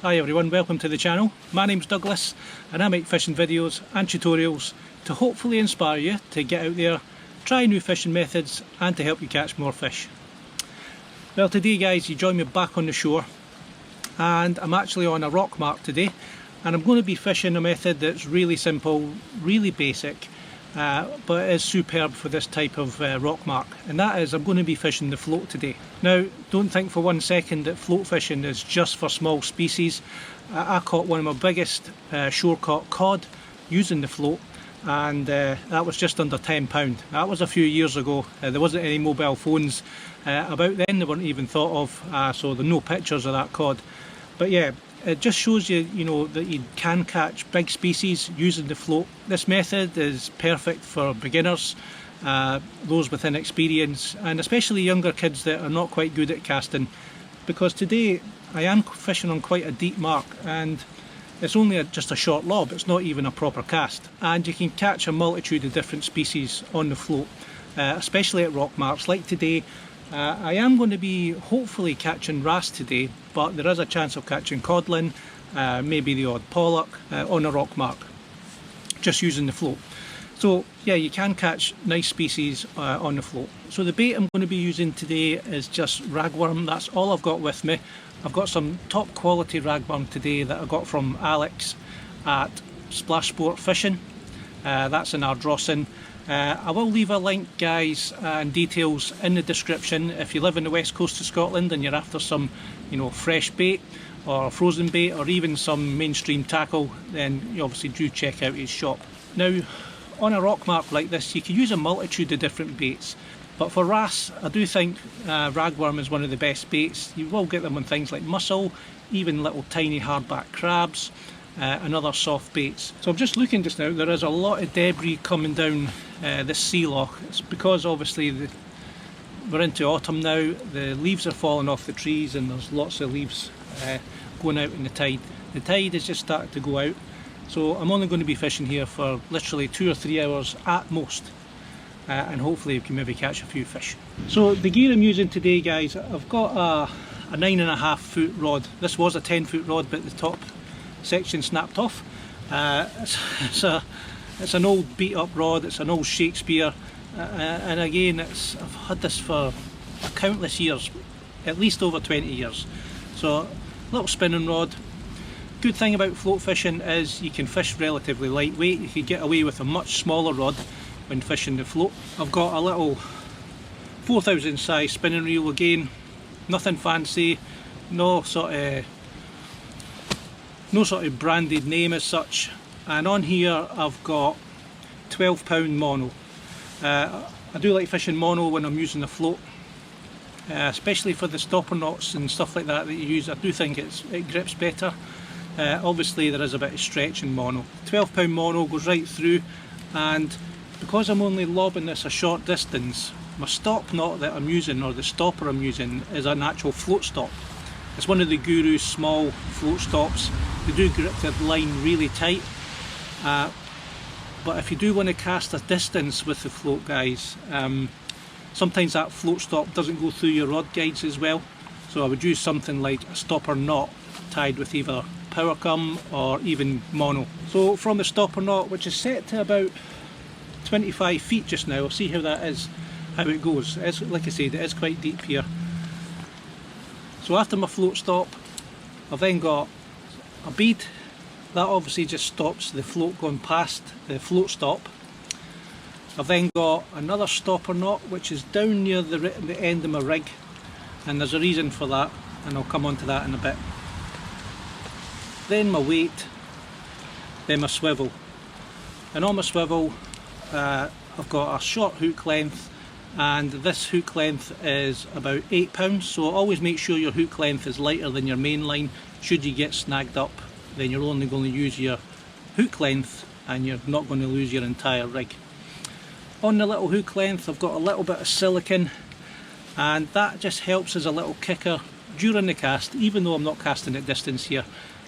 Hi everyone, welcome to the channel. My name's Douglas and I make fishing videos and tutorials to hopefully inspire you to get out there, try new fishing methods and to help you catch more fish. Well, today guys, you join me back on the shore and I'm actually on a rock mark today, and I'm going to be fishing a method that's really simple, really basic, but is superb for this type of rock mark, and that is I'm going to be fishing the float today. Now, don't think for one second that float fishing is just for small species. I caught one of my biggest shore caught cod using the float, and that was just under £10. That was a few years ago. There wasn't any mobile phones about then, they weren't even thought of, so there are no pictures of that cod. But yeah, it just shows you, that you can catch big species using the float. This method is perfect for beginners, those with inexperience, and especially younger kids that are not quite good at casting, because today I am fishing on quite a deep mark and it's only just a short lob, it's not even a proper cast, and you can catch a multitude of different species on the float, especially at rock marks like today. I am going to be hopefully catching wrasse today, but there is a chance of catching codlin, maybe the odd pollock on a rock mark, just using the float. So yeah, you can catch nice species on the float. So the bait I'm going to be using today is just ragworm. That's all I've got with me. I've got some top quality ragworm today that I got from Alex at Splash Sport Fishing. That's in Ardrossan. I will leave a link, guys, and details in the description. If you live in the west coast of Scotland and you're after some, fresh bait or frozen bait or even some mainstream tackle, then you obviously do check out his shop. Now, on a rock mark like this, you can use a multitude of different baits, but for wrasse, I do think ragworm is one of the best baits. You will get them on things like mussel, even little tiny hardback crabs, and other soft baits. So I'm just looking just now, there is a lot of debris coming down this sea loch. It's because obviously we're into autumn now, the leaves are falling off the trees and there's lots of leaves going out in the tide. The tide has just started to go out, so I'm only going to be fishing here for literally 2 or 3 hours at most, and hopefully we can maybe catch a few fish. So the gear I'm using today, guys, I've got a 9.5 foot rod. This was a 10-foot rod, but the top section snapped off. It's an old beat up rod, it's an old Shakespeare, and again I've had this for countless years, at least over 20 years. So little spinning rod. Good thing about float fishing is you can fish relatively lightweight. You can get away with a much smaller rod when fishing the float. I've got a little 4000 size spinning reel, again nothing fancy, no sort of branded name as such, and on here I've got 12 pound mono. I do like fishing mono when I'm using the float, especially for the stopper knots and stuff like that you use. I do think it grips better. Obviously there is a bit of stretch in mono. 12 pound mono goes right through, and because I'm only lobbing this a short distance, my stop knot that I'm using, or the stopper I'm using, is an actual float stop. It's one of the Guru's small float stops. They do grip the line really tight, but if you do want to cast a distance with the float, guys, sometimes that float stop doesn't go through your rod guides as well, so I would use something like a stopper knot tied with either power gum or even mono. So from the stopper knot, which is set to about 25 feet just now, I'll see how it goes. It's, like I said, it is quite deep here. So after my float stop, I've then got a bead. That obviously just stops the float going past the float stop. I've then got another stopper knot which is down near the end of my rig, and there's a reason for that, and I'll come on to that in a bit. Then my weight, then my swivel. And on my swivel I've got a short hook length, and this hook length is about 8 pounds, so always make sure your hook length is lighter than your main line. Should you get snagged up, then you're only going to use your hook length and you're not going to lose your entire rig. On the little hook length I've got a little bit of silicone, and that just helps as a little kicker during the cast. Even though I'm not casting at distance here,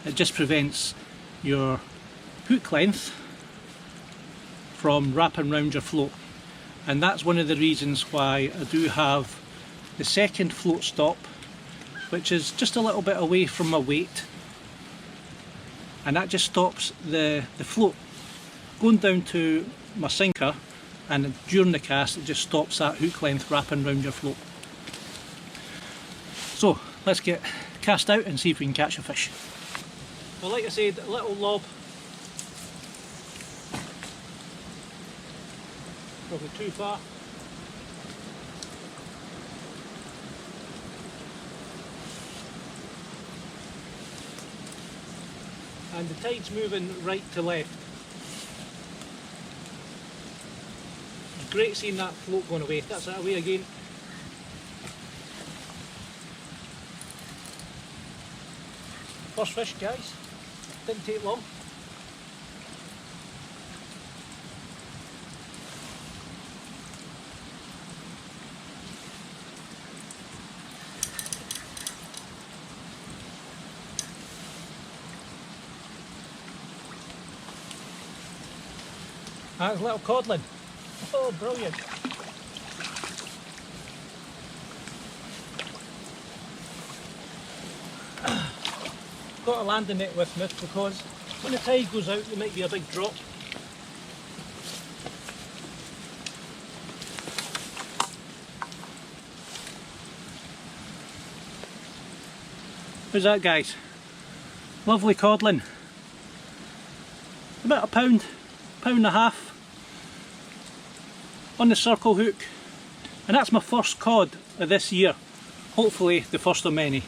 it just prevents your hook length from wrapping around your float. And that's one of the reasons why I do have the second float stop, which is just a little bit away from my weight, and that just stops the float going down to my sinker, and during the cast it just stops that hook length wrapping around your float. So let's get cast out and see if we can catch a fish. Well, like I said, a little lob, probably too far. And the tide's moving right to left. It's great seeing that float going away. That's that away again. First fish, guys. Didn't take long. That's a little codlin. Oh, brilliant. Got a landing net with me because when the tide goes out there might be a big drop. How's that, guys? Lovely codlin. About a pound and a half on the circle hook, and that's my first cod of this year, hopefully the first of many.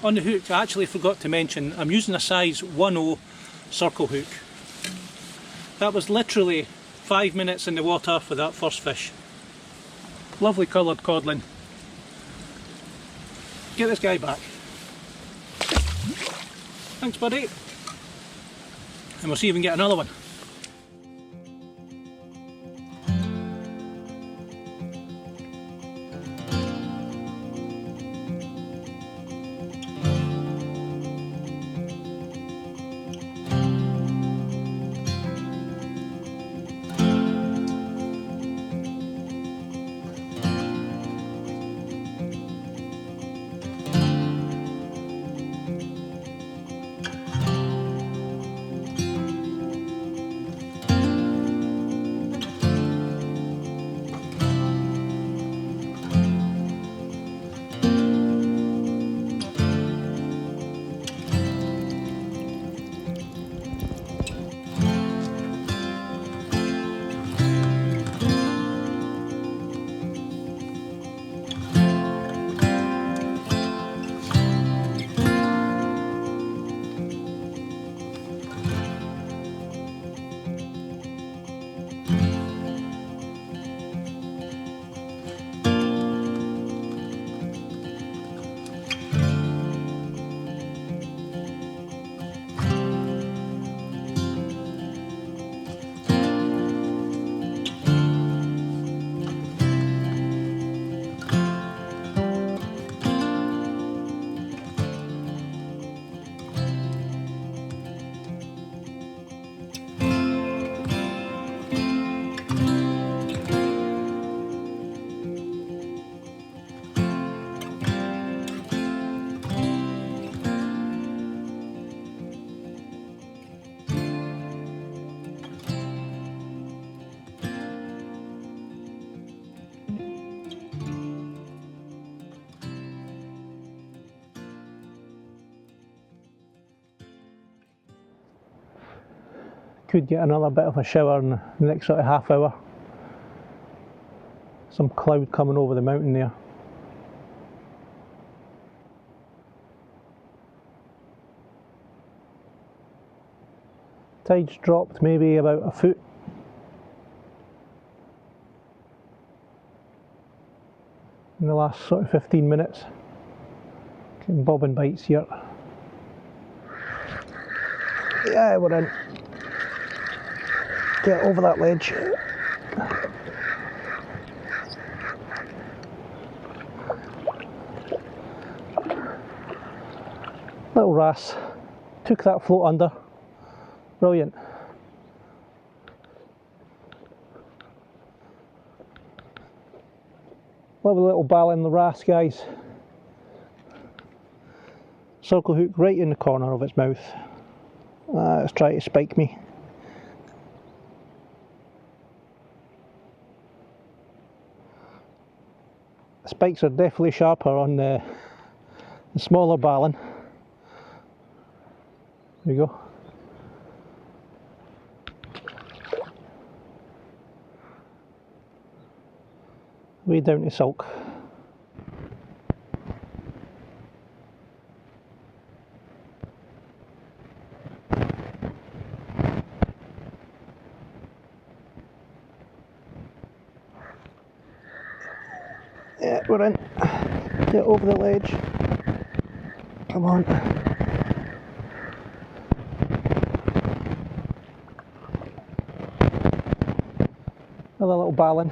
On the hook, I actually forgot to mention I'm using a size 1/0 circle hook. That was literally 5 minutes in the water for that first fish. Lovely coloured codlin. Get this guy back. Thanks, buddy, and we'll see if we can get another one. Could get another bit of a shower in the next sort of half hour. Some cloud coming over the mountain there. Tide's dropped maybe about a foot. In the last sort of 15 minutes. Getting bobbing bites here. Yeah, we're in. Get over that ledge. Little wrasse. Took that float under. Brilliant. Lovely little ball in the wrasse, guys. Circle hook right in the corner of its mouth. It's trying to spike me. The spikes are definitely sharper on the smaller ballan. There you go. Way down to sulk. Yeah, we're in. Get over the ledge. Come on. Another little ballan.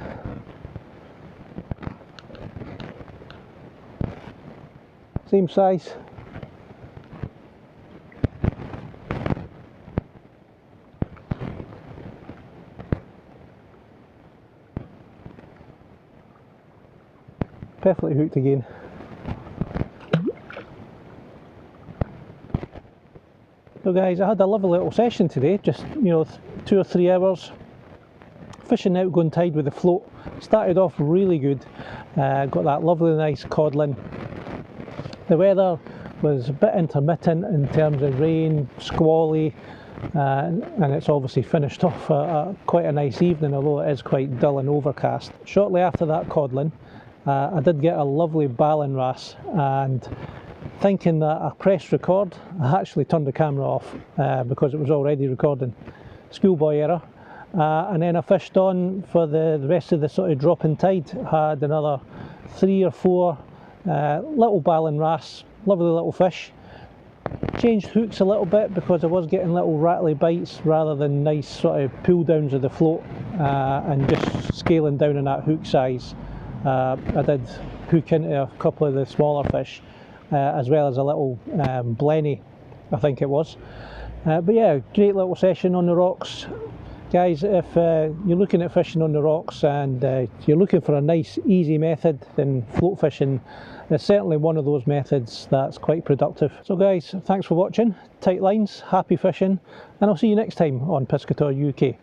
Same size. Perfectly hooked again. So guys, I had a lovely little session today, just 2 or 3 hours fishing outgoing tide with the float. Started off really good, got that lovely nice codling. The weather was a bit intermittent in terms of rain, squally, and it's obviously finished off quite a nice evening, although it is quite dull and overcast. Shortly after that codling, I did get a lovely ballan wrasse, and thinking that I pressed record, I actually turned the camera off because it was already recording. Schoolboy error. And then I fished on for the rest of the sort of dropping tide. Had another 3 or 4 little ballan wrasse, lovely little fish. Changed hooks a little bit because I was getting little rattly bites rather than nice sort of pull downs of the float, and just scaling down on that hook size. I did hook into a couple of the smaller fish, as well as a little blenny, I think it was. But yeah, great little session on the rocks. Guys, if you're looking at fishing on the rocks and you're looking for a nice easy method, then float fishing is certainly one of those methods that's quite productive. So guys, thanks for watching. Tight lines, happy fishing, and I'll see you next time on Piscator UK.